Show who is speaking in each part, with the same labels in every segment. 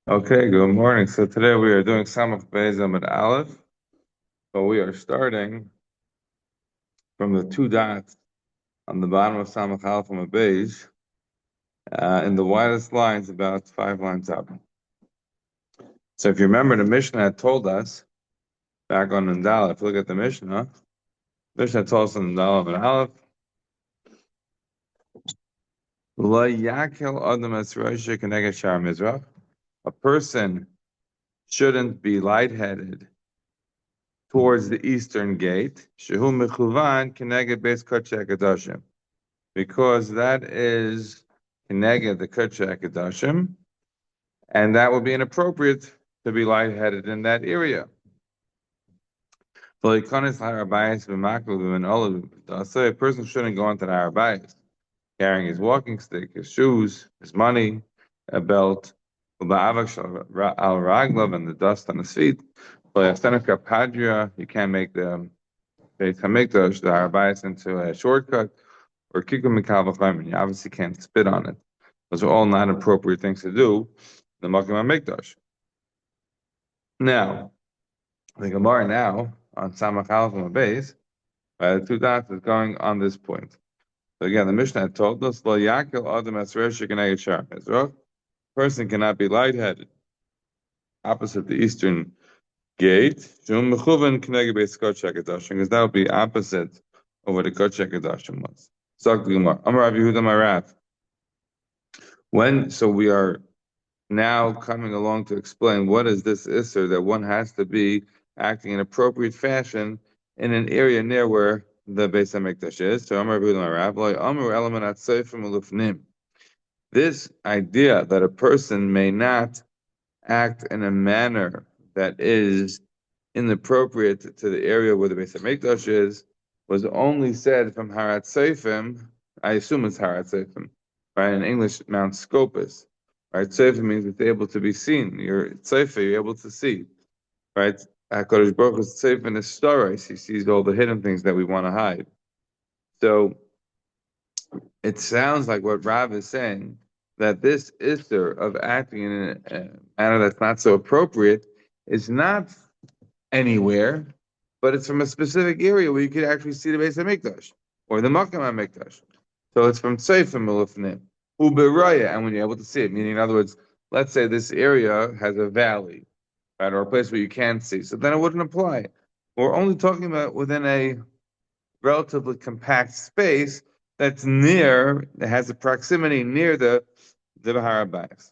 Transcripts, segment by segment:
Speaker 1: Okay, good morning. So today we are doing Samach Beis Amud Aleph, but we are starting from the two dots on the bottom of Samach Aleph Amud Beis, in the widest lines, about 5 lines up. So if you remember, the Mishnah had told us back on Nandala, if you look at the Mishnah told us on Nandala Amud Aleph, Lo yakel adam es roshe keneged shar mizrach. A person shouldn't be lightheaded towards the eastern gate, shehu mechuvan keneged beis kodesh HaKadoshim, because that is keneged the kodesh HaKadoshim, and that would be inappropriate to be lightheaded in that area. So a person shouldn't go into the Harabayas carrying his walking stick, his shoes, his money, a belt, al raglav, and the dust on his feet. You can't make the Beit Hamikdash, the Harabayas, into a shortcut, or kikum mikal v'chayim. You obviously can't spit on it. Those are all not appropriate things to do in the Makom HaMikdash. Now, the Gemara now on Samach Aleph on the base, the two dots is going on this point. So again, the Mishnah had told us, Lo yakel adam esresh keneged shar mizrach. Person cannot be lightheaded opposite the eastern gate, shum mechuvan keneged beis kodesh HaKadoshim, because that would be opposite of what the kodesh HaKadoshim was. So the Gemara, Amar Rav Yehuda Marav. So we are now coming along to explain what is this Isser that one has to be acting in appropriate fashion in an area near where the Beis HaMikdash is. So Amar Rabbi Rabbi Amar element at Seifim Ulufnim. This idea that a person may not act in a manner that is inappropriate to the area where the Beis HaMikdash is was only said from Harat Seifim. I assume it's Harat Seifim, right? In English, Mount Scopus. Right, tzefa means it's able to be seen. You're tzefa, you're able to see. Right, HaKadosh Baruch Hu's tzefa in his stories. He sees all the hidden things that we want to hide. So it sounds like what Rav is saying, that this isser of acting in a manner that's not so appropriate is not anywhere, but it's from a specific area where you could actually see the Beis HaMikdash or the Makom HaMikdash. So it's from tzefa milufnim. Uberaya, and when you're able to see it, meaning in other words, let's say this area has a valley, right, or a place where you can't see, so then it wouldn't apply. We're only talking about within a relatively compact space that has a proximity near the Harabayas.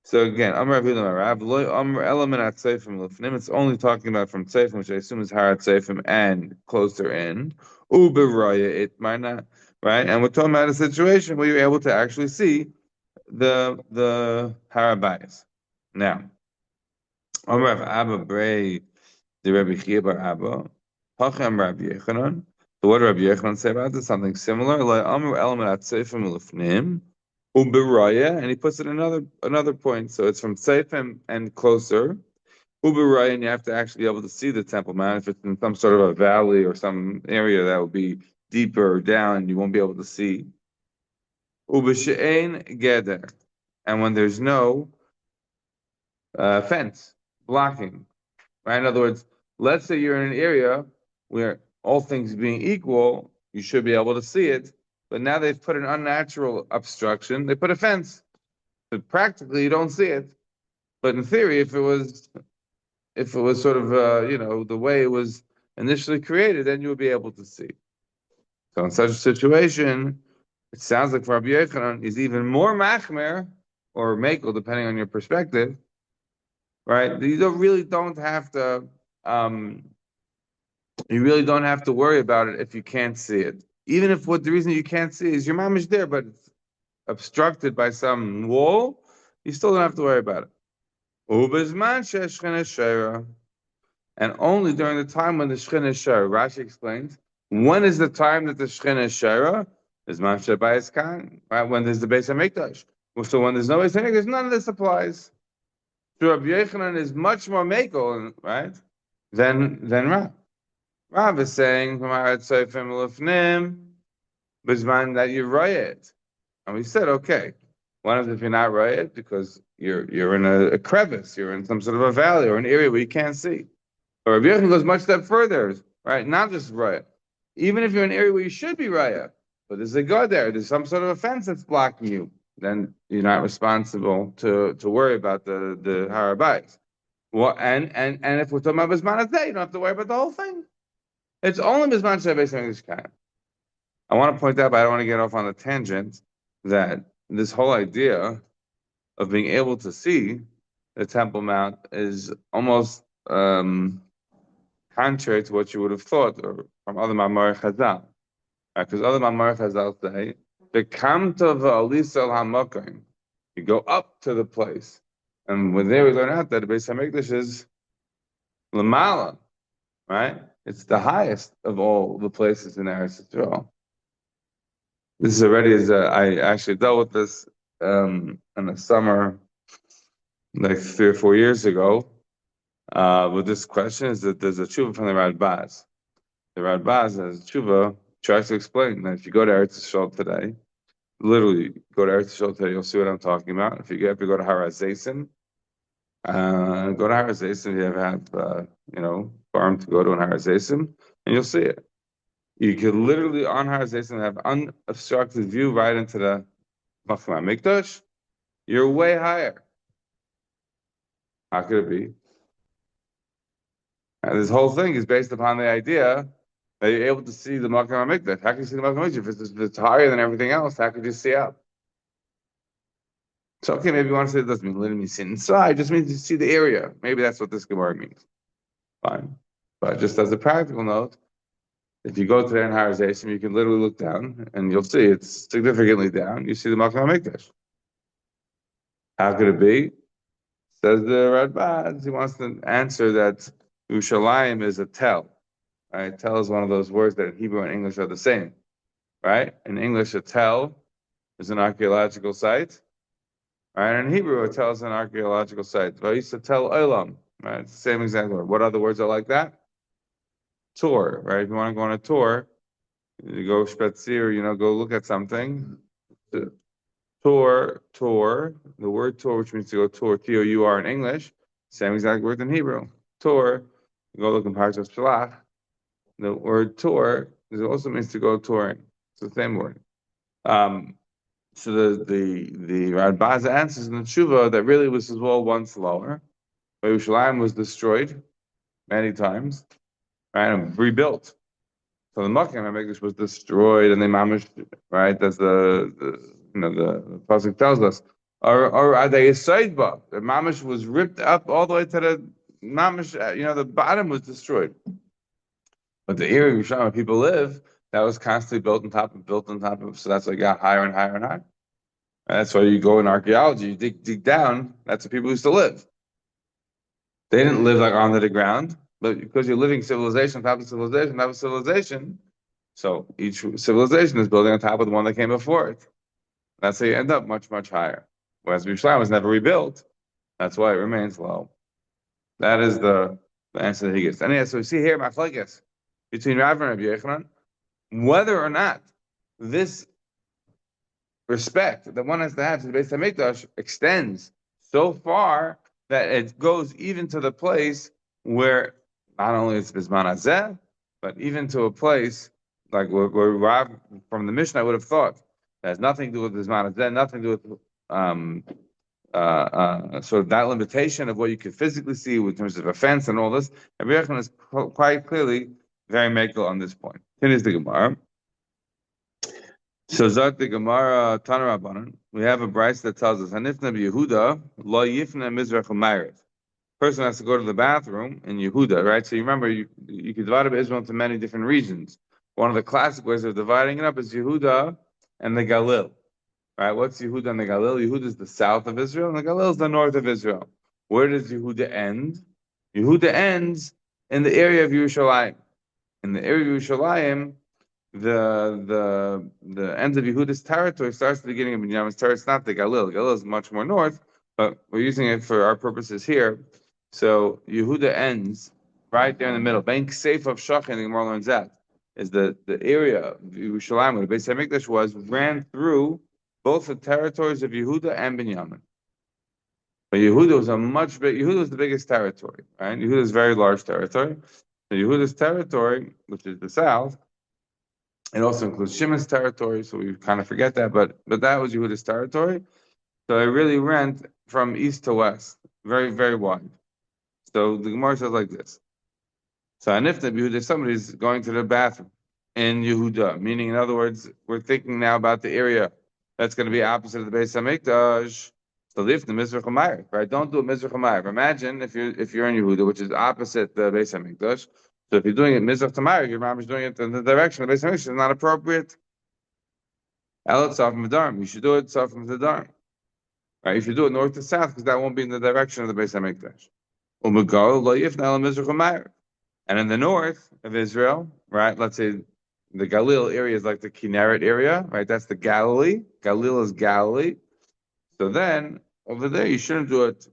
Speaker 1: So again, Amar element at Seifim Lufnim. It's only talking about from Seifim, which I assume is Harat Seifim and closer in. Uberaya, it might not. Right, and we're talking about a situation where you're able to actually see the Harabayas. Now, Amar Abba Bray, the Rabbi Chia bar Abba, Hachem Rabbi Yechanan. So what did Rabbi Yechanan say about this? Something similar. Like Amar element at Seifim Lufnim, Uberaya, and he puts it another point. So it's from Seifim and closer. Uberaya, and you have to actually be able to see the Temple Mount. If it's in some sort of a valley or some area that would be deeper down, you won't be able to see. Ubeshe'ein geder, and when there's no fence blocking, right? In other words, let's say you're in an area where all things being equal, you should be able to see it, but now they've put an unnatural obstruction. They put a fence, but practically you don't see it. But in theory, if it was sort of the way it was initially created, then you would be able to see. So in such a situation, it sounds like for Rabbi Yechanan is even more machmer or makel, depending on your perspective, right? You really don't have to worry about it if you can't see it. Even if the reason you can't see is your mom is there, but it's obstructed by some wall, you still don't have to worry about it. And only during the time when the Shechina is Shara. Rashi explains, when is the time that the Shechina is Shara? Is Man Shabayis Khan, right? When there's the Beis HaMikdash. So when there's no Beis HaMikdash, none of this applies. So Rabbi Yechanan is much more makel, right, than Rav. Rav is saying, that you write it. And we said, okay, One is if you're not right, because you're in a crevice, you're in some sort of a valley or an area where you can't see. Or Rabbi Yochanan goes much step further, right? Not just right. Even if you're in an area where you should be right, but there's a guard there, there's some sort of a fence that's blocking you, then you're not responsible to worry about the harabais. Well, and if we're talking about Bisman Azeh, you don't have to worry about the whole thing. It's only Bisman Shabbat English kind. I want to point out, but I don't want to get off on a tangent, that this whole idea of being able to see the Temple Mount is almost contrary to what you would have thought or from other Mamar Chazal. Because other Mamar Chazal say, the Kamta v'alisa al hamakim, you go up to the place. And when there we learn out that the Beis HaMikdash is Lamala, right? It's the highest of all the places in Eretz Yisrael. This is already as I actually dealt with this in the summer, like 3 or 4 years ago. With this question is that there's a tshuva from the Radbaz. The Radbaz has a tshuva tries to explain that if you go to Eretz Yisrael today, literally go to Eretz Yisrael today, you'll see what I'm talking about. If you go to Har HaZeisim, go to Har HaZeisim, you have farm to go to in Har HaZeisim, and you'll see it. You could literally on Har HaZeisim have unobstructed view right into the Machma Mikdash. You're way higher. How could it be? And this whole thing is based upon the idea that you're able to see the Makam HaMikdash. How can you see the Makam HaMikdash? If it's higher than everything else, how could you see up? So, okay, maybe you want to say it doesn't mean literally sit inside, it just means you see the area. Maybe that's what this Gemara means. Fine. But just as a practical note, if you go to the Har HaZeisim, you can literally look down and you'll see it's significantly down. You see the Makam HaMikdash. How could it be? Says the Radbaz, he wants to answer that Yerushalayim is a tel. Right? Tel is one of those words that in Hebrew and English are the same. Right? In English, a tel is an archaeological site. Right? In Hebrew, a tel is an archaeological site. Vayisa tel olam. Right? It's the same exact word. What other words are like that? Tour. Right? If you want to go on a tour, you go spazier, go look at something. Tour. The word tour, which means to go tour, T-O-U-R in English, same exact word in Hebrew. Tour. You go look in Parshas Shalach. The word tour also means to go touring. It's the same word. So the Radbaz answers in the tshuva that really was as well once lower. But Yerushalayim was destroyed many times, right, and rebuilt. So the Makkah HaMikdash was destroyed, and they mamish, right? That's the pasuk tells us. Or are they a sideba? The mamish was ripped up all the way to the mamish. The bottom was destroyed. But the area of Yerushalayim where people live, that was constantly built on top of. So that's why it got higher and higher and higher. And that's why you go in archaeology, you dig down. That's where people used to live. They didn't live like under the ground, but because you're living civilization on top of civilization, so each civilization is building on top of the one that came before it. That's how you end up much, much higher. Whereas Yerushalayim was never rebuilt. That's why it remains low. That is the answer that he gives. Anyway, so we see here, machlokes between Rav and Rabbi Yochanan, whether or not this respect that one has to have to the Beis HaMikdash extends so far that it goes even to the place where not only it's Bisman Hazeh, but even to a place like where Rav from the Mishnah I would have thought that has nothing to do with Bisman Hazeh, nothing to do with sort of that limitation of what you can physically see in terms of a fence and all this. Rabbi Yochanan is quite clearly very megal on this point. Here's the Gemara. So Zak the Gemara Tanarabanan, we have a brayso that tells us Hanifna Yehuda lo yifna mizrach u'ma'ariv. Person has to go to the bathroom in Yehuda, right? So you remember you can divide up Israel into many different regions. One of the classic ways of dividing it up is Yehuda and the Galil. Right? What's Yehuda and the Galil? Yehuda is the south of Israel, and the Galil is the north of Israel. Where does Yehuda end? Yehuda ends in the area of Yerushalayim. In the area of Yerushalayim, the end of Yehuda's territory starts at the beginning of Binyamin's territory. It's not the Galil. Galil is much more north, but we're using it for our purposes here. So Yehuda ends right there in the middle. Bank safe of Shachin, the Gemara learns that is the area of Yerushalayim where the Beis Hamikdash ran through both the territories of Yehuda and Binyamin. But Yehuda was Yehuda was the biggest territory, right? Yehuda is a very large territory. So Yehuda's territory, which is the south, it also includes Shimon's territory, so we kind of forget that, but that was Yehuda's territory. So it really went from east to west, very, very wide. So the Gemara says like this. So Anifta Yehuda, somebody's going to the bathroom in Yehuda, meaning in other words, we're thinking now about the area that's going to be opposite of the Beis Hamikdash. So live the Mizrach Hamayr, right? Don't do a Mizrach Hamayr. Imagine if you're in Yehuda, which is opposite the Beis Hamikdash. So if you're doing it Mizrach Hamayr, your mom is doing it in the direction of the Beis Hamikdash. It's not appropriate. Elat Saf Medarm. You should do it Saf Medarm. Right? You should do it north to south because that won't be in the direction of the Beis Hamikdash. Umagal lo yifna Mizrach Hamayr. And in the north of Israel, right, let's say the Galil area is like the Kinneret area, right? That's the Galilee. Galil is Galilee. So then over there, you shouldn't do it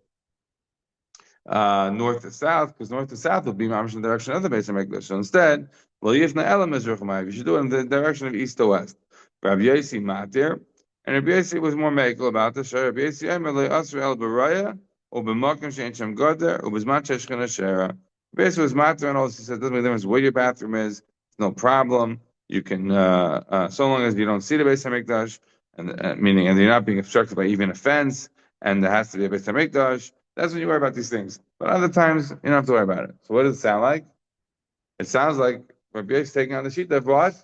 Speaker 1: north to south, because north to south will be mamish in the direction of the Beis Hamikdash. So instead, well, yifna elam Mizrach you should do it in the direction of east to west. Rabbi Yosi Matir, and Rabbi Yosi was more medical about this. Rabbi Yosi Emer Asr El Baraya, or B'Makim Shein Shem Goder, or B'Zman Sheshchina Shera. Basically, was matter and also said doesn't make a difference where your bathroom is. It's no problem. You can, so long as you don't see the Beis Hamikdash, and meaning, and you're not being obstructed by even a fence, and there has to be a Beis Hamikdash. That's when you worry about these things. But other times, you don't have to worry about it. So what does it sound like? It sounds like Rabbi Yosi taking on the sheet of what?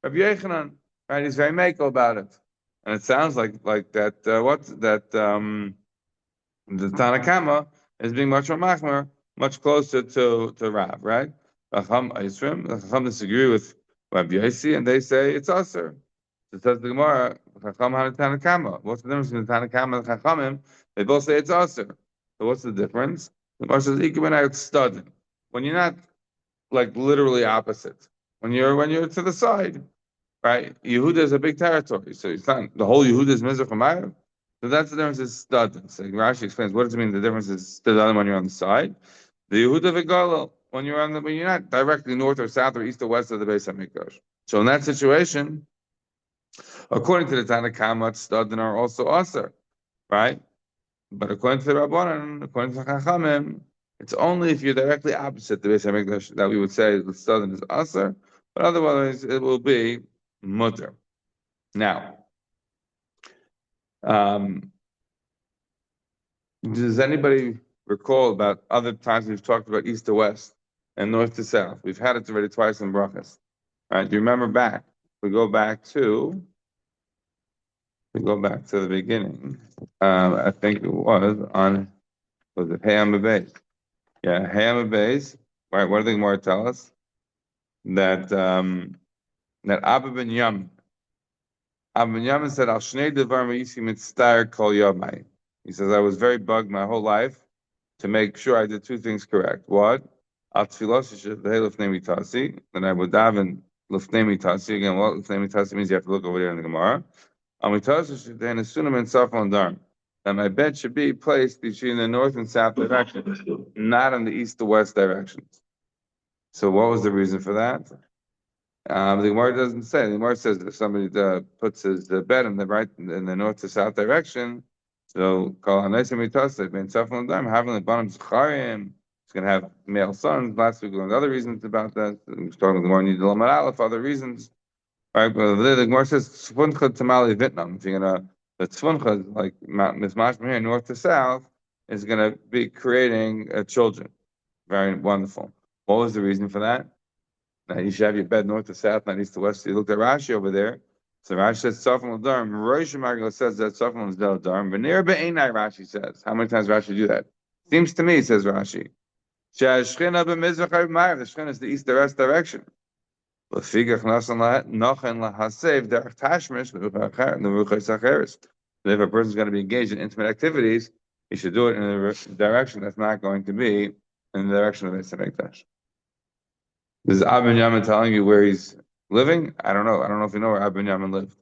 Speaker 1: Rabbi Yochanan, right? He's very makel about it, and it sounds like that. The Tanakama is being much more machmer, much closer to Rav, right? Chacham Eisrim, the Chacham disagree with Rabbi Yosi, and they say it's aser. So it says the Gemara, Chacham had Tanakama. What's the difference between the Tanakama and the Chachamim? They both say it's aser. So what's the difference? The Gemara says Ikibin studying. When you're not like literally opposite, when you're to the side, right? Yehuda is a big territory, so it's not the whole Yehuda is Mizrach Hamayr. So that's the difference is studded. So Rashi explains what does it mean the difference is studded when you're on the side. The Yehuda V'Galil when you're not directly north or south or east or west of the Beis Hamikdash. So in that situation, according to the Tanakhama, studded are also aser, right? But according to the Rabbanan, according to the Chachamim, it's only if you're directly opposite the Beis Hamikdash that we would say the studded is aser, but otherwise it will be mutter. Now, does anybody recall about other times we've talked about east to west and north to south? We've had it already twice in Brachos. All right, do you remember back? We go back to the beginning. I think it was it Hayam Beis? Yeah, Hayam Beis. Right, what do the Gemara tell us? That Abba ben Yamin said, Al Shnei Devar Me'isi Mitztayr Kol Yomai. He says, I was very bugged my whole life to make sure I did two things correct. What? Al Tfilos Lefnei Mitasi. Then I would daven Lefnei Mitasi. Again, what Lefnei Mitasi means you have to look over there in the Gemara. Al Mitasi Shetein Esunam and Saf on Darm. That my bed should be placed between the north and south directions, not in the east to west directions. So what was the reason for that? The Gemara doesn't say. The Gemara says that if somebody puts his bed in the north to south direction, so call Anesim Mitase, Ben Safon Dam, having the bottom Zacharim, he's going to have male sons. Last week we learned other reasons about that. We was talking the Gemara need the Lamed Aleph, other reasons. Right, but the Gemara says Tzfuncha Tamali Vietnam. If you're gonna the Tzfuncha, like Mishmash from here, north to south, is going to be creating children. Very wonderful. What was the reason for that? Now you should have your bed north to south, not east to west. So you looked at Rashi over there. So Rashi says Safon L'Darm. Rosh Magala says that Safon L'Darm. V'nir be'enai, Rashi says. How many times Rashi do that? Seems to me, says Rashi. She'ashchina b'mizrach ha'mayr. The Shechina is the east, the west direction. L'figach nochen lahasev derech tashmish l'ruchos acheres. If a person is going to be engaged in intimate activities, he should do it in a direction that's not going to be in the direction of the Beis Hamikdash. Is Abin Yamin telling you where he's living? I don't know. I don't know if you know where Abin Yamin lived.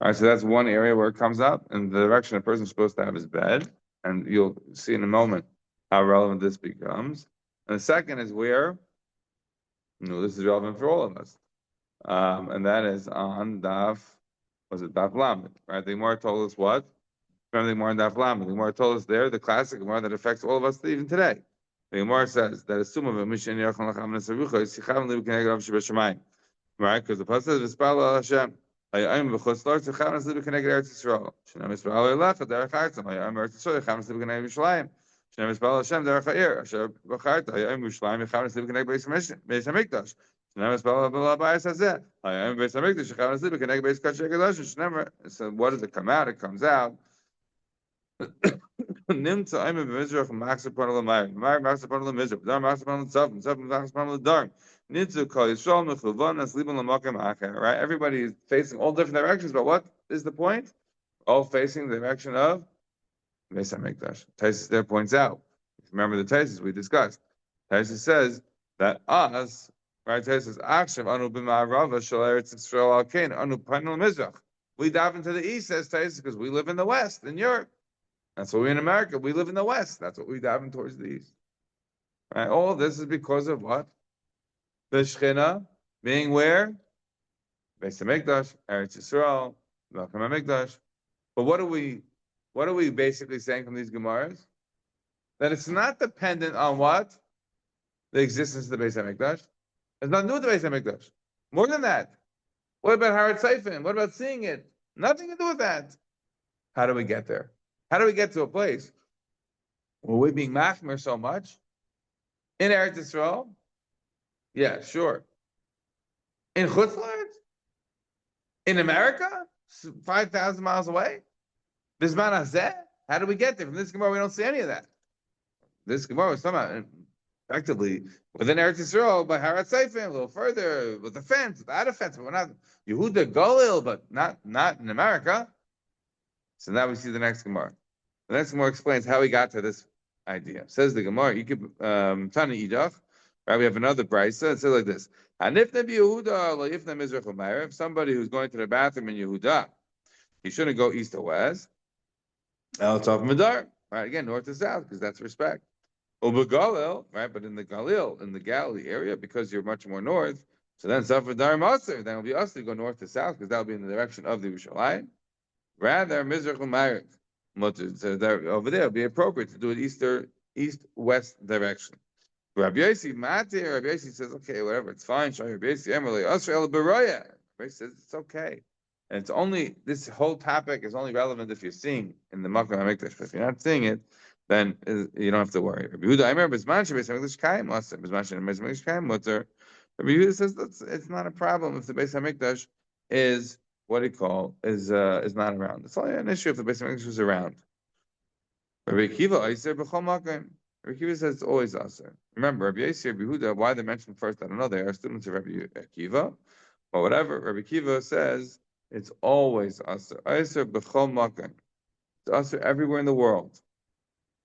Speaker 1: All right, so that's one area where it comes up in the direction a person's supposed to have his bed, and you'll see in a moment how relevant this becomes. And the second is where, this is relevant for all of us, and that is on Daf Was it Daf Lamed? Right? The Gemara told us what? Remember the Gemara in Daf Lamed. The Gemara told us there, the classic Gemara that affects all of us even today. The Gemara says that assume of a mission yachon lacham nesarucha is sichav libu keneged av shebeshamayim. Right? Because the pasuk says v'spal Hashem. Hayayim v'chutz la'aretz sichav libu keneged Eretz Yisrael. Shnei mispal lecha derech ha'aretzim. Hayayim Eretz Yisrael sichav libu keneged Yerushalayim. Shnei mispal Hashem derech ha'ir. Asher b'charta hayayim Yerushalayim sichav libu keneged Beis Hamikdash. So what does it come out? It comes out. Nimtza ayim b'mizrach maxar panel l'mayim. Mayim maxar panel l'mizrach. Dar maxar panel l'tzavim. Tzavim maxar panel l'darm. Nimtza kol Yisrael mechuvan asliban l'makom acher. Right? Everybody is facing all different directions, but what is the point? All facing the direction of Beis Hamikdash. Taisus there points out. Remember the Taisus we discussed. Taisus says that us, right? Taisus akshav anu b'ma'arava shel Eretz Yisrael al kain anu panel l'mizrach. We dive into the east, says Taisus, because we live in the west, in Europe. That's what we're in America. We live in the West. That's what we dive in towards the East. Right? All this is because of what? The Shechina being where? Beis Hamikdash, Eretz Yisrael, Malcham Hamikdash. But what are we basically saying from these Gemaras? That it's not dependent on what? The existence of the Beis Hamikdash. It's not new to the Beis Hamikdash. More than that. What about Harat Seifin? What about seeing it? Nothing to do with that. How do we get there? How do we get to a place where we're being machmer so much? In Eretz Yisrael? Yeah, sure. In Chutz La'aretz? In America? 5,000 miles away? Bisman Hazeh? How do we get there? From this Gemara, we don't see any of that. This Gemara was somehow effectively within Eretz Yisrael by Harat Seifin, a little further, with a fence, without a fence, but we're not Yehuda Galil, but not in America. So now we see the next Gemara. The next Gemara explains how he got to this idea. Says the Gemara, you could Tana Idach, right? We have another brisa. It says like this: Hanifna Yehuda, Laifna Mizrach Umayr. If somebody who's going to the bathroom in Yehuda, he shouldn't go east or west. El Tov Madar, right? Again, north to south, because that's respect. Ubagalil, right? But in the Galil, in the Galilee area, because you're much more north, so then Safadar Maser, then it'll be us to go north to south, because that'll be in the direction of the Yerushalayim. Rather, Mizrach Umayr. So over there, it would be appropriate to do it east-west direction. Rabbi Yossi says, okay, whatever, it's fine. Rabbi Yossi says it's okay. And it's only, this whole topic is only relevant if you're seeing in the Makom HaMikdash. But if you're not seeing it, then you don't have to worry. Rabbi Yehuda, I remember Bisman Beis Hamikdash Kaim Aser. Bisman Beis Hamikdash Kaim Mutter. Rabbi Yehuda says it's not a problem if the Beis Hamikdash is what he call is not around. It's only an issue if the Beis Hamikdash is around. Rabbi Akiva Aser b'chol makom. Rabbi Akiva says it's always Aser. Remember, Rabbi Yossi, Rabbi Yehuda, why they mentioned first, I don't know. They are students of Rabbi Akiva, or whatever. Rabbi Akiva says it's always Aser. Aser b'chol makom. It's Aser everywhere in the world.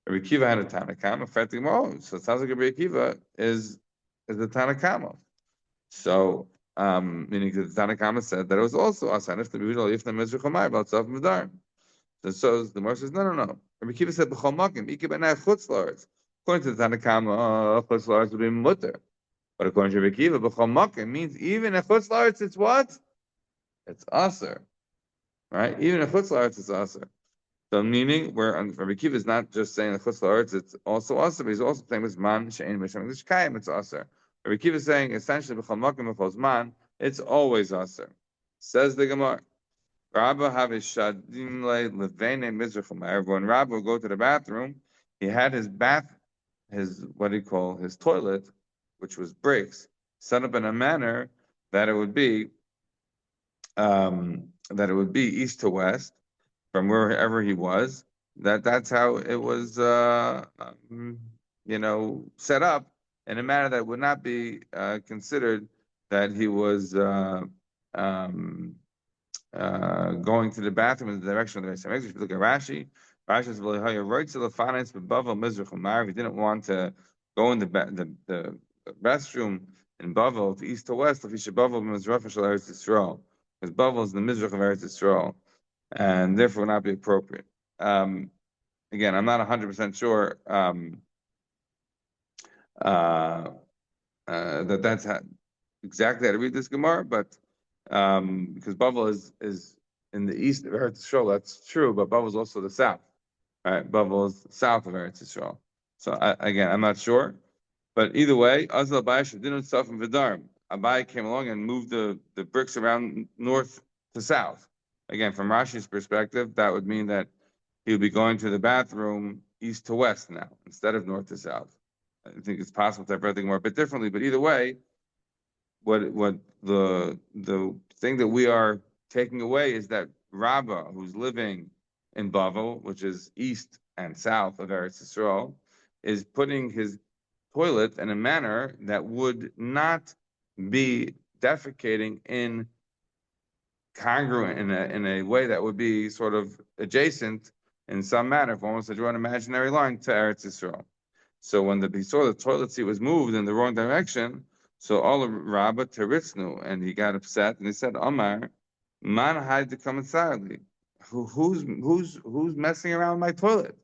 Speaker 1: Rabbi Akiva had a Tanakama. So it sounds like Rabbi Akiva is the Tanakama. So. Meaning that the Tanakhama said that it was also asan if the mizrach hamayr about self midar. So the Gemara says no. Rabbi Akiva said b'chol makom ikibena chutz la'aretz. According to the Tanakhama, chutz la'aretz would be mutter, but according to Rabbi Akiva, b'chol makom means even a chutz la'aretz it's what? It's aser, right? Even a chutz la'aretz is aser. So meaning where Rabbi Akiva is not just saying the chutz la'aretz, it's also aser, but he's also saying this man she'ein b'shem kaim it's aser. Rabbi Akiva is saying essentially b'chol makom b'chol zman, it's always aser. Says the Gemara. Rabba have his shadim levene mizrach umayr. When Rabba would go to the bathroom, he had his what do you call his toilet, which was bricks, set up in a manner that it would be east to west from wherever he was. That's how it was set up in a manner that would not be considered that he was going to the bathroom in the direction of the Beis Hamikdash. If you look at Rashi says, if he didn't want to go in the restroom in Bavel to east to west, because Bavel is the Mizrach of Eretz Yisrael, and therefore would not be appropriate. Again, I'm not 100% sure that's exactly how to read this Gemara, but because Bavel is in the east of Eretz Yisrael. That's true, but Bavel is also the south. Right, Bavel is south of Eretz Yisrael. So again, I'm not sure, but either way, Azal Abai didn't suffer Vidarim. Abai came along and moved the bricks around north to south. Again, from Rashi's perspective, that would mean that he would be going to the bathroom east to west now instead of north to south. I think it's possible to have everything more a bit differently, but either way, what the thing that we are taking away is that Rabbah, who's living in Bavel, which is east and south of Eretz Yisrael, is putting his toilet in a manner that would not be defecating in congruent in a way that would be sort of adjacent in some manner, if one was to draw an imaginary line to Eretz Yisrael. So when he saw the toilet seat was moved in the wrong direction, so all of Rabba teritznu, and he got upset and he said, Omar, man had to come inside. Who's messing around with my toilet?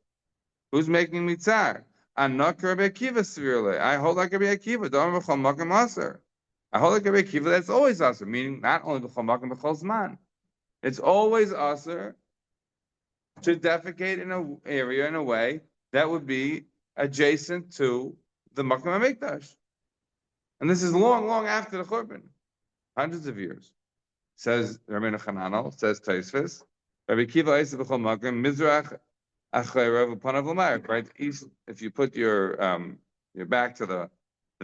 Speaker 1: Who's making me tsar? Anak Rabbi Akiva severely. I hold like Rabbi Akiva. Don't b'chol makam aser. I hold like Rabbi Akiva. That's always aser, meaning not only b'chol makam b'chol zman. It's always aser to defecate in an area in a way that would be adjacent to the Makam HaMikdash. And this is long, long after the Churban, hundreds of years. Says Rabbeinu Chananel, says Taisvis, Rabbi Kiva Eisa B'chol Makam, Mizrach Achayrav Upanav L'mayr, right? East, if you put your back to the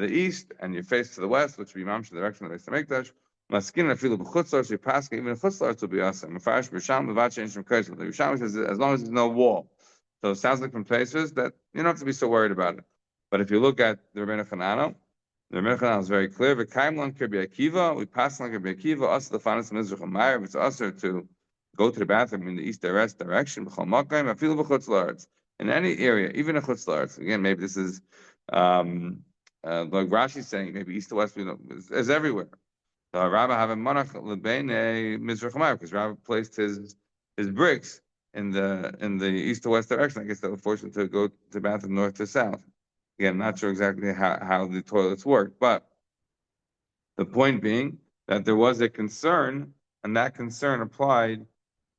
Speaker 1: east and your face to the west, which would be Mamsh, the direction of the Beis HaMikdash, Maskin afilu b'chutzlar, so you pass even chutzlar to be awesome. Mefarish b'sham b'vat shein shem kreisel. The Yerushalmi says as long as there's no wall. So it sounds like from places that you don't have to be so worried about it. But if you look at the Rebbeinu Chananel, the Rebbeinu Chananel is very clear. V'kaim lan kirbi Akiva, we pass like kirbi Akiva. Us the fanas mizrach hamayr. It's usher to go to the bathroom in the east or west direction. B'chol makayim afilu b'chutzlar. In any area, even a chutzlar. Again, maybe this is like Rashi's saying, maybe east to west, is everywhere. Rabbi have a monach lebene mizrach because Rabbi placed his bricks in the east to west direction. I guess that was fortunate to go to the bathroom north to south. Again, not sure exactly how the toilets work, but the point being that there was a concern, and that concern applied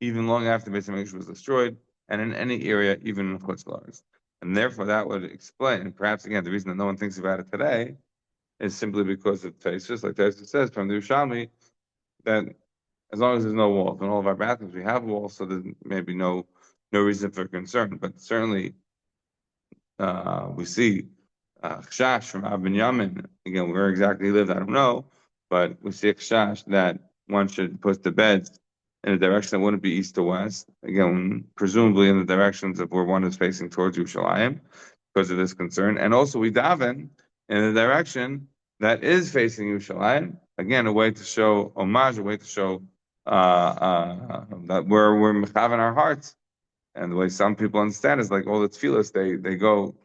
Speaker 1: even long after the Beis HaMikdash was destroyed, and in any area, even in Chutz La'aretz. And therefore, that would explain, perhaps again, the reason that no one thinks about it today is simply because of Taisus, like Taisus says from the Yerushalmi, that as long as there's no walls, in all of our bathrooms we have walls, so there's maybe no reason for concern. But certainly we see Chash from Abin Yamin, again, where exactly he lived, I don't know, but we see a Chash that one should put the beds in a direction that wouldn't be east to west, again, presumably in the directions of where one is facing towards Yerushalayim, because of this concern. And also we daven in the direction that is facing Yerushalayim. Again, a way to show homage, a way to show that we're mechav in our hearts. And the way some people understand is like all the tefillas, they go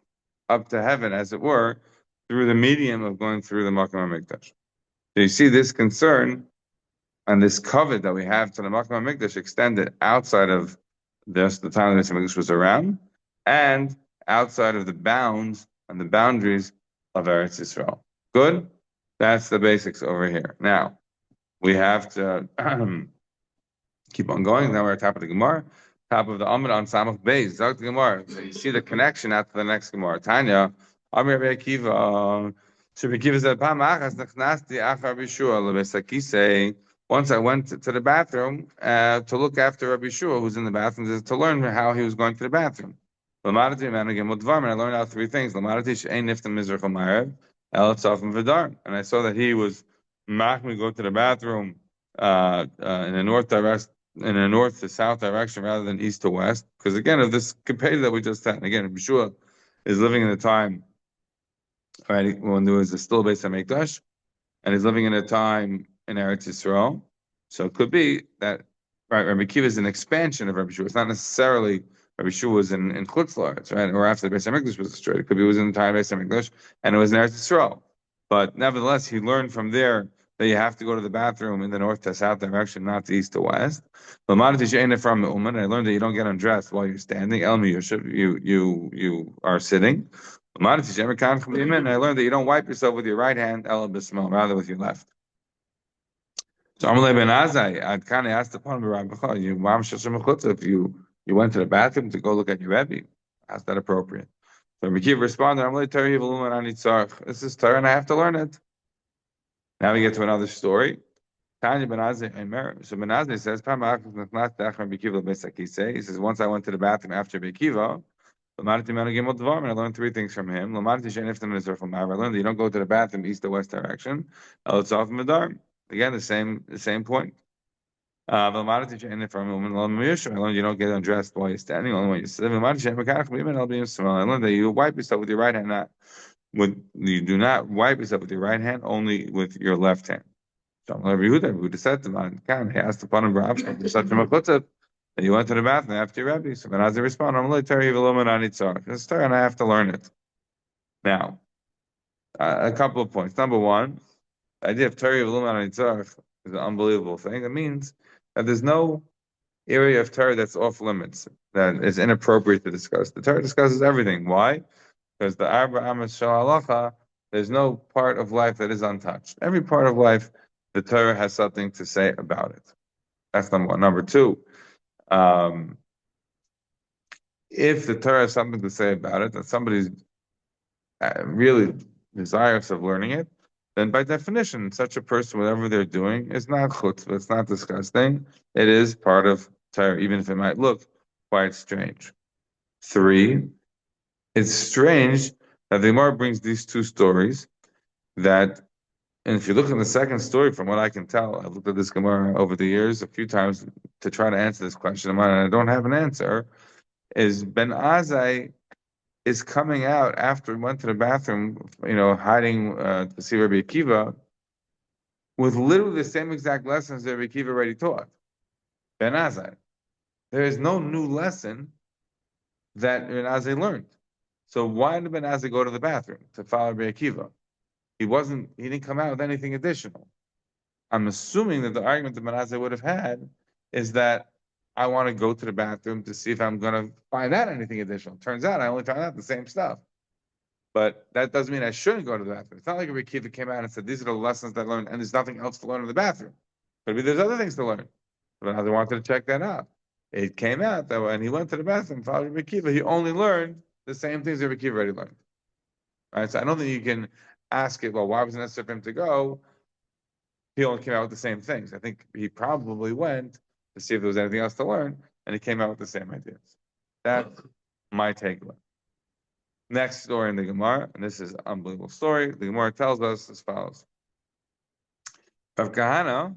Speaker 1: up to heaven, as it were, through the medium of going through the Makam HaMikdash. So you see this concern and this covet that we have to the Makam HaMikdash extended outside of the time the Mikdash was around, and outside of the bounds and the boundaries of Eretz Yisrael. Good? That's the basics over here. Now, we have to keep on going. Now we're at the top of the Gemara, top of the Amud on Samach Beis. Zok the Gemara. So you see the connection after the next Gemara. Tanya, Amir Rabbi Akiva, Rabbi Akiva said, Pam achas nechnasti achar Bishua lebesakisei. Once I went to the bathroom to look after Rabbi Shua, who's in the bathroom, to learn how he was going to the bathroom. And I learned out three things. And I saw that he was making me go to the bathroom in a north to south direction rather than east to west. Because again, of this comparative that we just had, and again, Rabbi Shua is living in a time, right, when there was still a Beis HaMikdash, and he's living in a time in Eretz Yisrael. So it could be that, right, Rabbi Akiva is an expansion of Rabbi Shua. It's not necessarily Rabbi Shua was in Chutz La'aretz, right, or after the Beis HaMikdash was destroyed. It could be it was in the time of Beis HaMikdash, and it was in Eretz Yisrael. But nevertheless, he learned from there that you have to go to the bathroom in the north to south direction, not the east to west. And I learned that you don't get undressed while you're standing. You are sitting. And I learned that you don't wipe yourself with your right hand, rather with your left. So Amalei Ben Azai, I'd kind of asked upon Rabbi Brachot, you Mam Shashim Mechutza, if you went to the bathroom to go look at your Rebbe, how's that appropriate? So Rabbi Kiva responded, Amalei Torah Yivaluman Ani Tzarech. This is Torah and I have to learn it. Now we get to another story. Tanya Ben Azai Eimer. So Ben Azai says, he says, once I went to the bathroom after Rabbi Kiva, and I learned three things from him. I learned that you don't go to the bathroom east or west direction. Again, the same point. I learned you don't get undressed while you're standing, only when you're sitting. I learned that you wipe yourself with your right hand, not with you do not wipe yourself with your right hand, only with your left hand. So Yehuda said to him, he asked upon him, and you went to the bathroom after your Rebbe. So as he responded, I'm Torah It's Torah and I have to learn it. Now, a couple of points. Number one, the idea of Torah is an unbelievable thing. It means that there's no area of Torah that's off limits, that is inappropriate to discuss. The Torah discusses everything. Why? Because the Arba Amos Shal Halacha, there's no part of life that is untouched. Every part of life, the Torah has something to say about it. That's number one. Number two, if the Torah has something to say about it, that somebody's really desirous of learning it, then by definition, such a person, whatever they're doing, is not chutzpah, it's not disgusting. It is part of Torah, even if it might look quite strange. Three, it's strange that the Gemara brings these two stories that, and if you look in the second story, from what I can tell, I've looked at this Gemara over the years a few times to try to answer this question of mine, and I don't have an answer, is Ben Azai is coming out after he went to the bathroom, hiding to see Rabbi Akiva, with literally the same exact lessons that Rabbi Akiva already taught. Ben Azai. There is no new lesson that Ben Azai learned. So why did Ben Azai go to the bathroom to follow Rabbi Akiva? He didn't come out with anything additional. I'm assuming that the argument that Ben Azai would have had is that I want to go to the bathroom to see if I'm going to find out anything additional. Turns out I only found out the same stuff. But that doesn't mean I shouldn't go to the bathroom. It's not like a kid came out and said, these are the lessons that I learned, and there's nothing else to learn in the bathroom. Maybe there's other things to learn. But I wanted to check that out. It came out that when he went to the bathroom, followed Rabbi Akiva, he only learned the same things Rabbi Akiva already learned. Right? So I don't think you can ask it, well, why was it necessary for him to go? He only came out with the same things. I think he probably went to see if there was anything else to learn, and he came out with the same ideas. That's my takeaway. Next story in the Gemara, and this is an unbelievable story. The Gemara tells us as follows. Rav Kahana,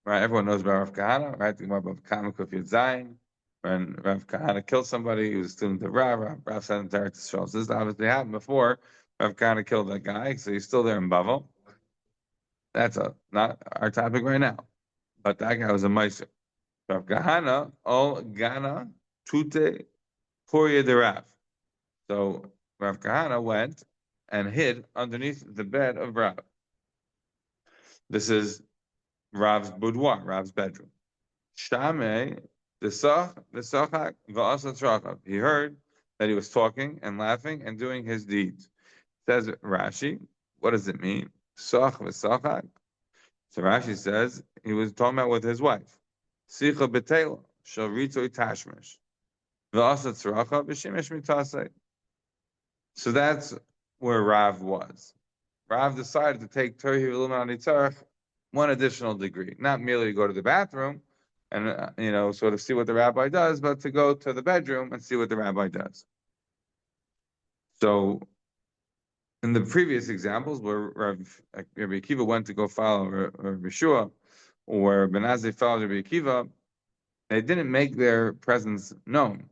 Speaker 1: right? Everyone knows about Rav Kahana, right? The Gemara about Kahana Kufiyat Zayin. When Rav Kahana killed somebody, he was a student of Rav. Rav sent him to Eretz Yisrael. So this obviously happened before Rav Kahana killed that guy, so he's still there in Bavel. That's not our topic right now. But that guy was a Meiser. Rav Kahana, Ol Gana Tute Porya de Rav. So Rav Kahana went and hid underneath the bed of Rav. This is Rav's boudoir, Rav's bedroom. Shame v'sachak v'asa tzrakav. He heard that he was talking and laughing and doing his deeds. Says Rashi, what does it mean? Sach v'sachak. So Rashi says he was talking about with his wife. Sicha b'teila shel ritzoi tashmish v'asa tzrakav v'shemesh mitasei. So that's where Rav was. Rav decided to take Torah V'Luman Anitzarech one additional degree, not merely to go to the bathroom and sort of see what the rabbi does, but to go to the bedroom and see what the rabbi does. So, in the previous examples where Rabbi Akiva went to go follow Rabbi Yeshua, or where Ben Azai followed Rabbi Akiva, they didn't make their presence known.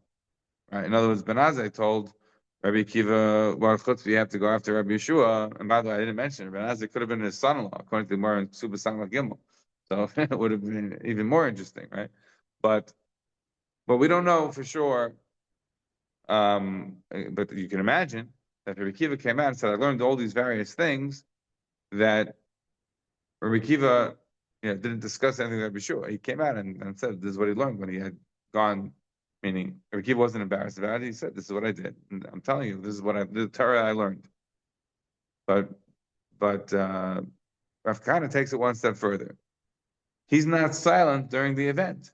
Speaker 1: Right? In other words, Ben Azai told Rabbi Akiva, well, you have to go after Rabbi Yeshua. And by the way, I didn't mention it, Ben Azai could have been his son-in-law, according to the Gemara in Suba Samach Gimel. So it would have been even more interesting, right? But we don't know for sure. But you can imagine that Rabbi Akiva came out and said, I learned all these various things that Rabbi Akiva didn't discuss anything with Rabbi Yeshua. He came out and said this is what he learned when he had gone. Meaning, Rabbi Akiva wasn't embarrassed about it. He said, "This is what I did. And I'm telling you, this is the Torah I learned." But Rav Kahana takes it one step further. He's not silent during the event.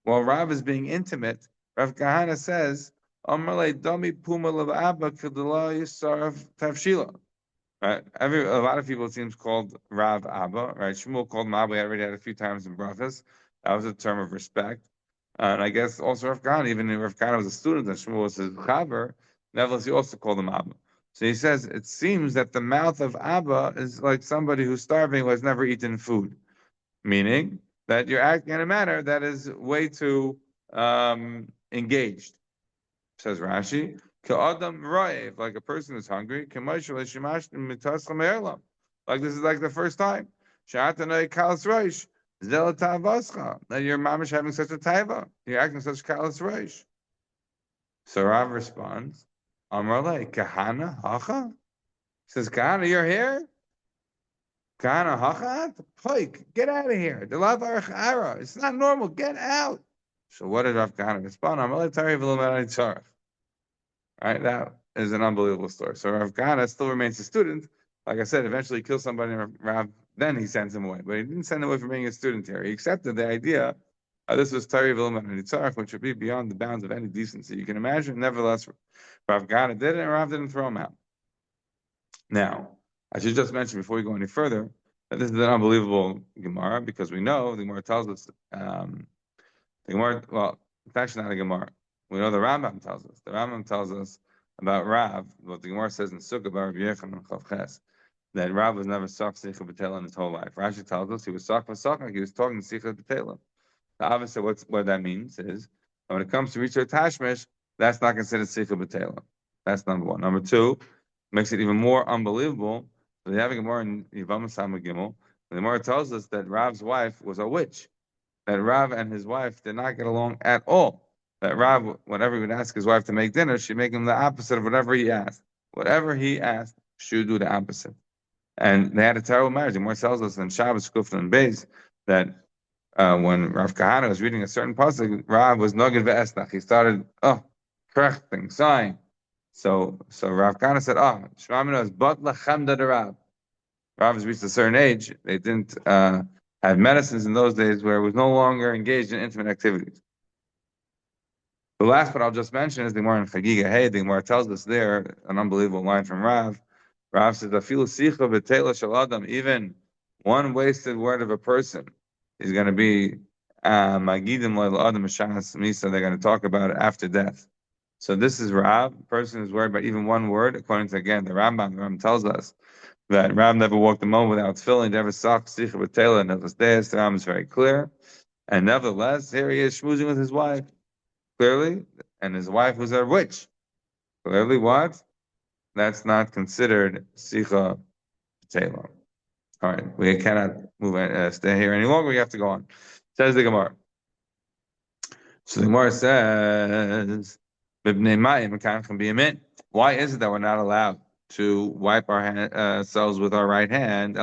Speaker 1: While Rav is being intimate, Rav Kahana says, "Amalei dami puma abba kedula yisaraf tavshila." Right? A lot of people, it seems, called Rav Abba, right? Shmuel called him Abba. We already had a few times in Brachos. That was a term of respect. And I guess also Rav Kahana, even if Rav Kahana was a student and Shmuel was his chaver, nevertheless, he also called him Abba. So he says, it seems that the mouth of Abba is like somebody who's starving who has never eaten food, meaning that you're acting in a manner that is way too engaged. Says Rashi, "Ka'adam ra'ev," like a person who's hungry. K'moshe l'shimashtim mitascha me'elam. Like this is like the first time. Sha'atanoi kalas roish. Zel ta'avascha. That your mamish having such a taiva. You're acting such kalas roish. So Rav responds, Amrale, Kahana hacha? He says, Kahana, you're here? Kahana hacha? Poik, get out of here. It's not normal. Get out. So what did Rav Kahana respond? Amrale tari v'lo tzarech. Right? That is an unbelievable story. So Rav Kahana still remains a student. Like I said, eventually he kills somebody, and Rav, then he sends him away. But he didn't send him away for being a student here. He accepted the idea this was Tari Vilman and Yitzhak, which would be beyond the bounds of any decency. You can imagine, nevertheless, Rav Kahana did it, and Rav didn't throw him out. Now, I should just mention before we go any further that this is an unbelievable Gemara because we know the Gemara tells us, the Gemara, well, it's actually not a Gemara. We know the Rambam tells us. The Rambam tells us about Rav, what the Gemara says in Sukkah about Rabbi Yechon and Chavches, that Rav was never Sak Sicha B'Tela in his whole life. Rashi tells us he was Sak V'Sak, he was talking Sicha B'Tela. Obviously, what that means is, when it comes to Rishon Tashmish, that's not considered Sicha B'Tela. That's number one. Number two, makes it even more unbelievable. They have a Gemara in Yevamah Samah Gimel. The Gemara tells us that Rav's wife was a witch. That Rav and his wife did not get along at all. That Rav, whenever he would ask his wife to make dinner, she'd make him the opposite of whatever he asked. Whatever he asked, she would do the opposite. And they had a terrible marriage. The Gemara tells us in Shabbos, Kufla, and Beis that when Rav Kahana was reading a certain pasuk, Rav was noged ve'esnach. He started, correcting, sighing. So Rav Kahana said, Shema Minu is bat lachem da Rav. Rav has reached a certain age. They didn't have medicines in those days where it was no longer engaged in intimate activities. The last part I'll just mention is the Gemara in Chagiga. Hey, the Gemara tells us there, an unbelievable line from Rav. Rav says, "Afilu sicha b'teila shel adam." Even one wasted word of a person is going to be magidim lo adam mishas misa. They're going to talk about it after death. So this is Rav, a person who's worried about even one word. According to, again, the Rambam tells us that Rav never walked a moment without tefillin, never saw sicha b'teila, and the Rambam is very clear. And nevertheless, here he is schmoozing with his wife. Clearly, and his wife was a witch. Clearly, what? That's not considered sicha b'teila. All right, we cannot move, stay here any longer. We have to go on. Says the Gemara. So the Gemara says, why is it that we're not allowed to wipe ourselves with our right hand?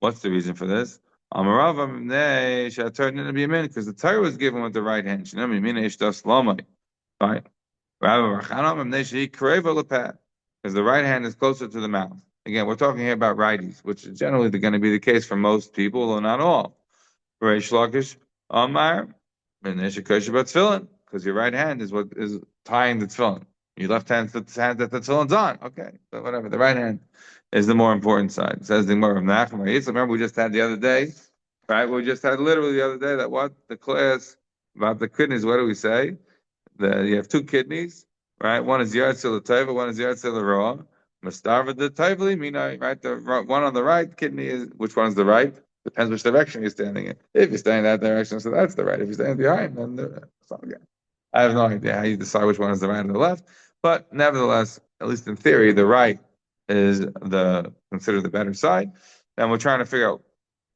Speaker 1: What's the reason for this? Because the Torah was given with the right hand. Right? Because the right hand is closer to the mouth. Again, we're talking here about righties, which is generally going to be the case for most people, although not all. Reish Lakish, Amar, because your right hand is what is tying the tefillin. Your left hand is the hand that the tefillin's on. Okay, but whatever. The right hand is the more important side. It says the Gemara of Nachum. Remember we just had the other day, right? We just had literally the other day that what the class about the kidneys. What do we say? You have two kidneys, right? One is Yartzil Taiva, one is Yartzil Ra. Mastarva the Taivli, right? The one on the right kidney is, which one is the right? Depends which direction you're standing in. If you're standing that direction, so that's the right. If you're standing behind, then that's not good. I have no idea how you decide which one is the right and the left, but nevertheless, at least in theory, the right is considered the better side. And we're trying to figure out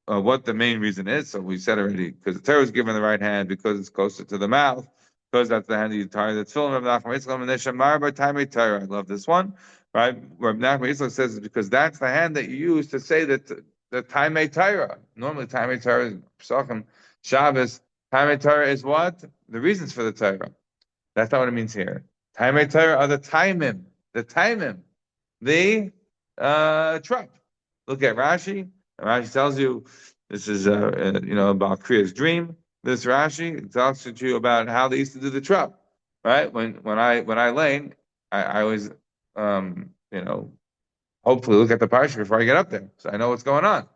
Speaker 1: what the main reason is. So we said already, because the Torah is given the right hand because it's closer to the mouth, because that's the hand that you tie the tefillin of Nachman Yitzchak. I love this one, right? Where Nachman Yitzchak says it's because that's the hand that you use to say that the Taimei Torah. Normally, Taimei Torah is Pesachim, Shabbos. Taimei Torah is what? The reasons for the Torah. That's not what it means here. Taimei Torah are the Taimim, the trap. Look at Rashi. Rashi tells you This is about Kriya's dream. This Rashi talks to you about how they used to do the trap, right? When I lane, I always hopefully look at the parsha before I get up there, so I know what's going on.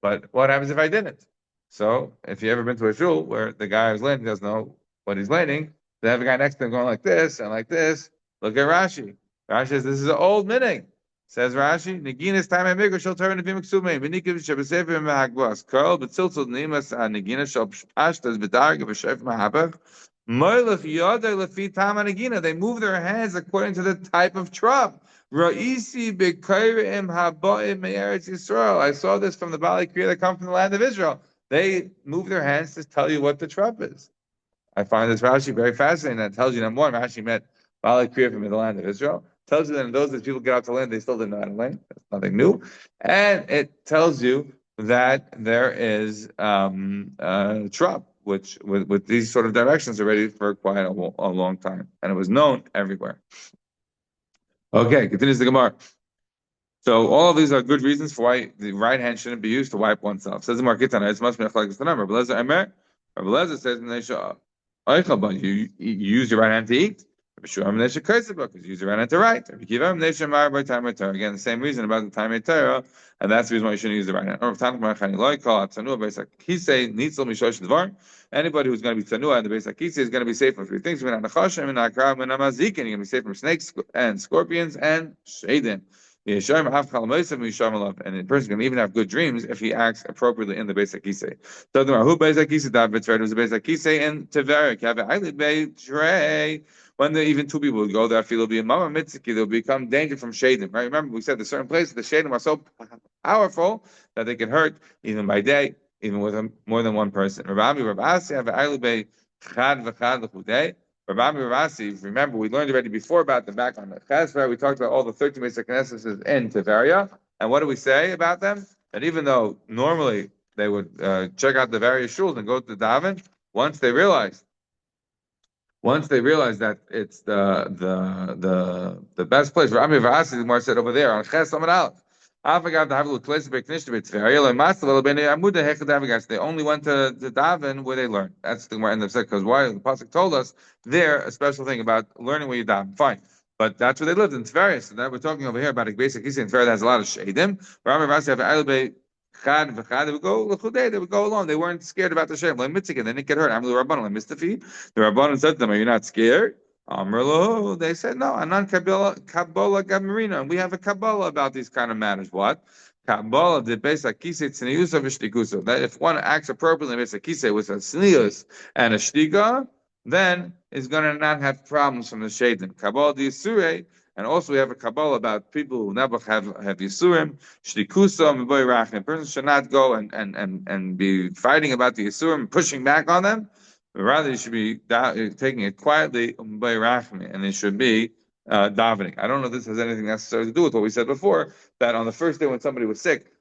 Speaker 1: But what happens if I didn't? So if you ever been to a shul where the guy who's landing doesn't know what he's landing, they have a guy next to him going like this and like this. Look at Rashi. Rashi says this is an old meaning. Says Rashi, Naginas time and bigger shall turn if you mixume. Venikim shabesefer mahagbas. Karl betziltzul nimas nagina shall pashtas bedarg of a shef mahabach. Moilach yodar lefi tam nagina. They move their hands according to the type of trub. Ra'isi b'kairim haboim me'eretz Yisrael. I saw this from the Bali Kriya that come from the land of Israel. They move their hands to tell you what the trub is. I find this Rashi very fascinating. That tells you, number one, Rashi met Bali Kriya from the land of Israel. Tells you that in those days people get out to land, they still didn't know how to land. That's nothing new. And it tells you that there is trub, which with these sort of directions already for quite a long time. And it was known everywhere. Okay, continues the Gemara. So all of these are good reasons for why the right hand shouldn't be used to wipe oneself. Says the Marketana, it must be a number. Rabbi Lezer says, you use your right hand to eat. Because you use your right hand to write. Again, the same reason about the time Torah, and that's the reason why you shouldn't use the right hand. Anybody who's going to be tanua in the base Akisi is going to be safe from three things. You're going to be safe from snakes and scorpions and shaden. And the person can even have good dreams if he acts appropriately in the Beis Hakisei. So who Beis Hakisei David it was the Beis Hakisei in Tiverik. When even two people would go there, feel it'll be a mama mitziki, they'll become danger from shadim. Right? Remember, we said the certain places the shadim are so powerful that they can hurt even by day, even with more than one person. Rabbi remember, we learned already before about the background of Chesed. We talked about all the 13 basic Knesses in Tiveria. And what do we say about them? That even though normally they would check out the various shuls and go to daven, once they realized that it's the best place. Rabbi Varasi, the Gemara said over there on Ches Amud Aleph. They only went to daven where they learned. That's the Gemara end of said, because why the pasuk told us there a special thing about learning where you daven. Fine, but that's where they lived in Tveria. So that we're talking over here about a basic kisi in Tveria that has a lot of shadim. They would go alone. They weren't scared about the shadim. Like Mitzikin, they didn't get hurt. The Rabbanon said to them, "Are you not scared?" They said, no, Anan Kabbalah Gamarina. And we have a Kabbalah about these kind of matters. What? Kabbalah the Beis Hakisei Tzniusa v'Shtikusa. That if one acts appropriately Beis Hakisei with a Tznius and a Shtika, then is going to not have problems from the Shadim. Kabbalah the Yisurei. And also we have a Kabbalah about people who never have Yisurim, Shtikusa, M'boy Rachim. A person should not go and be fighting about the Yisurim, pushing back on them. Rather, you should be taking it quietly, and it should be davening. I don't know if this has anything necessarily to do with what we said before, that on the first day when somebody was sick,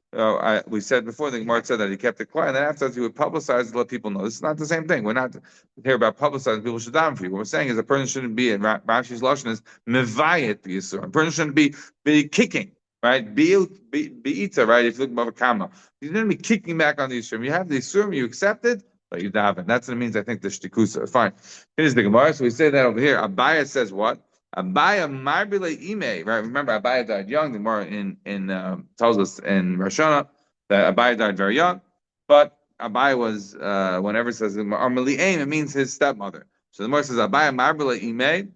Speaker 1: we said before, the Gemara said that he kept it quiet, and then afterwards he would publicize to let people know. This is not the same thing. We're not here about publicizing people should daven for you. What we're saying is a person shouldn't be, and Rashi's Lashon is, mevayet the Yisur. A person shouldn't be kicking. Right, beita, right? If you look above a kama, you shouldn't be kicking back on the Yisurim. You have the Yisurim, you accept it, but you daven. That's what it means, I think, the shtikusa. Fine. Here's the Gemara. So we say that over here. Abaya says what? Abaya marbile ime. Right? Remember, Abaya died young. The Gemara tells us in Roshana that Abaya died very young. But Abaya was, whenever it says Armali'im, it means his stepmother. So the Gemara says Abaya marbile ime.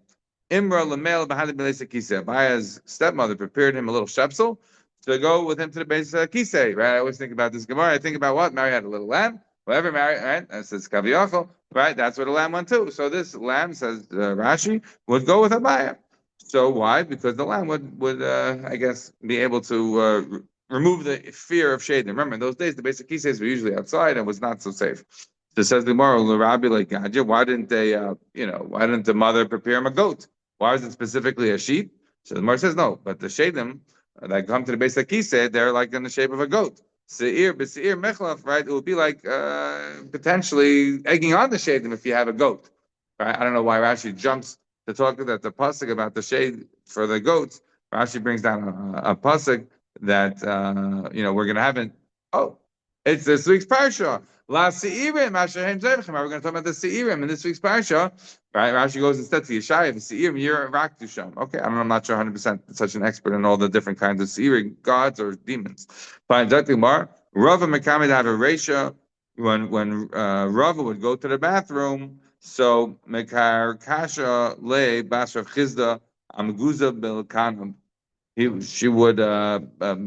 Speaker 1: Imra lemel b'hadid b'leisa kisei. Abaya's stepmother prepared him a little shepsel to go with him to the base kisei. Right? I always think about this Gemara. I think about what? Mary had a little lamb. Whoever married, right? That says Kaviyachol, right? That's where the lamb went to. So this lamb, says Rashi, would go with Abaya. So why? Because the lamb would I guess, be able to remove the fear of shade. Remember, in those days, the basic kiseis were usually outside and was not so safe. So says the Gemara, Rabbi like Gadya, why didn't they, why didn't the mother prepare him a goat? Why is it specifically a sheep? So the Gemara says no, but the shadim that come to the basic kisei, they're like in the shape of a goat. Seir, mechlaf, right? It would be like potentially egging on the shadim if you have a goat, right? I don't know why Rashi jumps to talk that the pasuk about the shade for the goats. Rashi brings down a pasuk that we're going to have it. Oh, It's this week's parsha. La Seirim, Asherhem Zevchem. We're going to talk about the Seirim in this week's parsha. Right? Rashi goes instead to Yeshayav, Seirim, Yer Raktusham. Okay, I'm not sure 100% such an expert in all the different kinds of Seirim, gods or demons. Fine, Mar. Rava Mekamid had a ratio when Rava would go to the bathroom. So Mekar Kasha Le Basra Chizda Amguza Belkanam. She would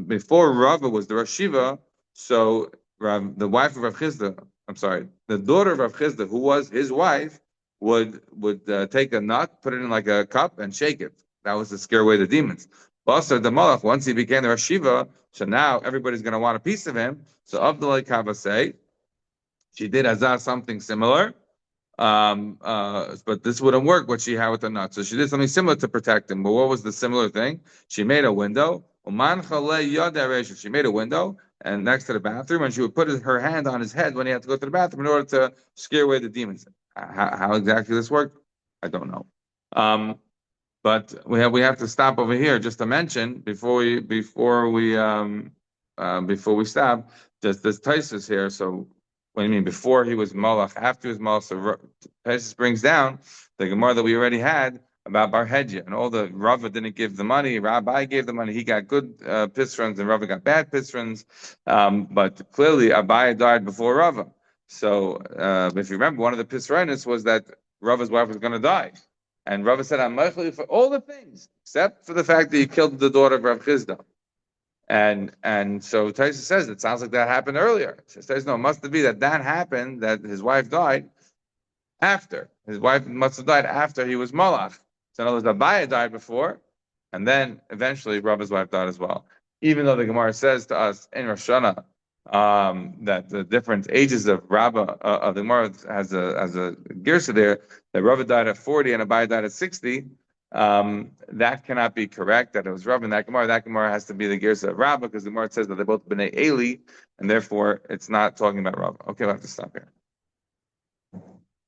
Speaker 1: before Rava was the Rosh Shiva, so the wife of Rav Chizda, I'm sorry, the daughter of Rav Chizda, who was his wife, would take a nut, put it in like a cup, and shake it. That was to scare away the demons. Basar the Malach, once he became the Rosh Shiva, so now everybody's going to want a piece of him. So Abdullah Kava say she did Azar something similar. But this wouldn't work what she had with the nut. So she did something similar to protect him. But what was the similar thing? She made a window. She made a window and next to the bathroom, and she would put her hand on his head when he had to go to the bathroom in order to scare away the demons. How exactly this worked, I don't know. But we have to stop over here just to mention before we stop. Just this Taisus here. So what do you mean? Before he was Malach, after he was Malach. So Taisus brings down the Gemara that we already had about Bar Hedya, and all the Rava didn't give the money. Rabbi gave the money. He got good pisrons, and Rava got bad pisrons. But clearly, Abai died before Rava. So if you remember, one of the pisronis was that Rava's wife was going to die. And Rava said, I'm meichel for all the things, except for the fact that you killed the daughter of Rav Chizda. And so Taisa says, it sounds like that happened earlier. He says, no, it must be that happened, that his wife died after. His wife must have died after he was Malach. So in other words, Abaya died before, and then eventually Rava's wife died as well. Even though the Gemara says to us in Rosh Hashanah, that the different ages of Rabba of the Gemara has a girsa there that Rava died at 40 and Abai died at 60. That cannot be correct. That it was Rava in that Gemara. That Gemara has to be the girsa of Rabba because the Gemara says that they're both bnei Eli, and therefore it's not talking about Rava. Okay, we'll have to stop here.